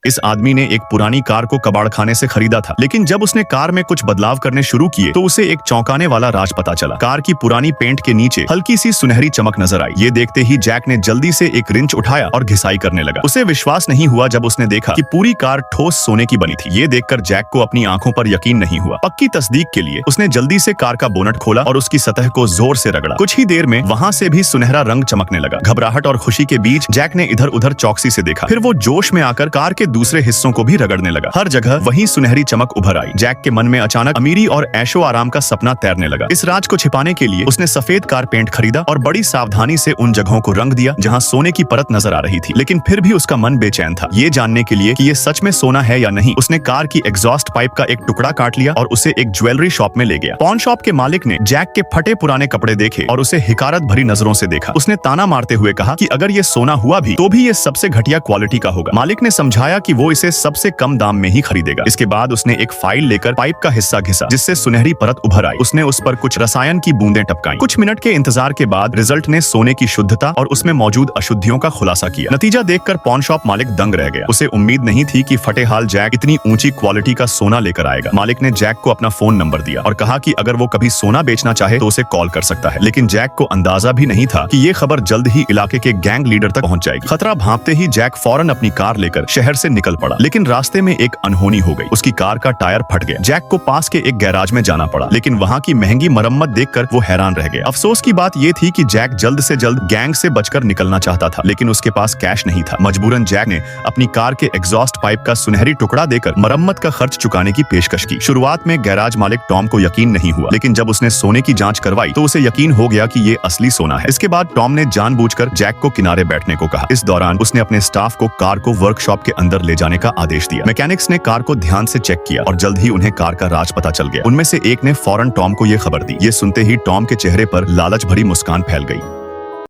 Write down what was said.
इस आदमी ने एक पुरानी कार को कबाड़खाने से खरीदा था, लेकिन जब उसने कार में कुछ बदलाव करने शुरू किए तो उसे एक चौंकाने वाला राज पता चला। कार की पुरानी पेंट के नीचे हल्की सी सुनहरी चमक नजर आई। ये देखते ही जैक ने जल्दी से एक रिंच उठाया और घिसाई करने लगा। उसे विश्वास नहीं हुआ जब उसने देखा कि पूरी कार ठोस सोने की बनी थी। ये देखकर जैक को अपनी आंखों पर यकीन नहीं हुआ। पक्की तस्दीक के लिए उसने जल्दी से कार का बोनट खोला और उसकी सतह को जोर से रगड़ा। कुछ ही देर में वहां से भी सुनहरा रंग चमकने लगा। घबराहट और खुशी के बीच जैक ने इधर उधर चौकसी से देखा। फिर वो जोश में आकर कार के दूसरे हिस्सों को भी रगड़ने लगा। हर जगह वही सुनहरी चमक उभर आई। जैक के मन में अचानक अमीरी और ऐशो आराम का सपना तैरने लगा। इस राज को छिपाने के लिए उसने सफेद कार पेंट खरीदा और बड़ी सावधानी से उन जगहों को रंग दिया जहां सोने की परत नजर आ रही थी। लेकिन फिर भी उसका मन बेचैन था। ये जानने के लिए कि ये सच में सोना है या नहीं, उसने कार की एग्जॉस्ट पाइप का एक टुकड़ा काट लिया और उसे एक ज्वेलरी शॉप में ले गया। पॉन शॉप के मालिक ने जैक के फटे पुराने कपड़े देखे और उसे हिकारत भरी नजरों से देखा। उसने ताना मारते हुए कहा कि अगर ये सोना हुआ भी तो भी ये सबसे घटिया क्वालिटी का होगा। मालिक ने समझाया कि वो इसे सबसे कम दाम में ही खरीदेगा। इसके बाद उसने एक फाइल लेकर पाइप का हिस्सा घिसा जिससे सुनहरी परत उभर आई। उसने उस पर कुछ रसायन की बूंदें टपकाई। कुछ मिनट के इंतजार के बाद रिजल्ट ने सोने की शुद्धता और उसमें मौजूद अशुद्धियों का खुलासा किया। नतीजा देखकर पॉन शॉप मालिक दंग रह गया। उसे उम्मीद नहीं थी कि फटेहाल जैक इतनी ऊंची क्वालिटी का सोना लेकर आएगा। मालिक ने जैक को अपना फोन नंबर दिया और कहा कि अगर वो कभी सोना बेचना चाहे तो उसे कॉल कर सकता है। लेकिन जैक को अंदाजा भी नहीं था कि ये खबर जल्द ही इलाके के गैंग लीडर तक पहुंच जाएगी। खतरा भांपते ही जैक फौरन अपनी कार लेकर शहर से निकल पड़ा। लेकिन रास्ते में एक अनहोनी हो गई। उसकी कार का टायर फट गया। जैक को पास के एक गैराज में जाना पड़ा, लेकिन वहां की महंगी मरम्मत देखकर वो हैरान रह गया। अफसोस की बात ये थी कि जैक जल्द से जल्द गैंग से बचकर निकलना चाहता था, लेकिन उसके पास कैश नहीं था। मजबूरन जैक ने अपनी कार के एग्जॉस्ट पाइप का सुनहरी टुकड़ा देकर मरम्मत का खर्च चुकाने की पेशकश की। शुरुआत में गैराज मालिक टॉम को यकीन नहीं हुआ, लेकिन जब उसने सोने की जांच करवाई तो उसे यकीन हो गया कि ये असली सोना है। इसके बाद टॉम ने जानबूझकर जैक को किनारे बैठने को कहा। इस दौरान उसने अपने स्टाफ को कार को वर्कशॉप के अंदर ले जाने का आदेश दिया। मैकेनिक्स ने कार को ध्यान से चेक किया और जल्द ही उन्हें कार का राज पता चल गया। उनमें से एक ने फौरन टॉम को यह खबर दी। ये सुनते ही टॉम के चेहरे पर लालच भरी मुस्कान फैल गई।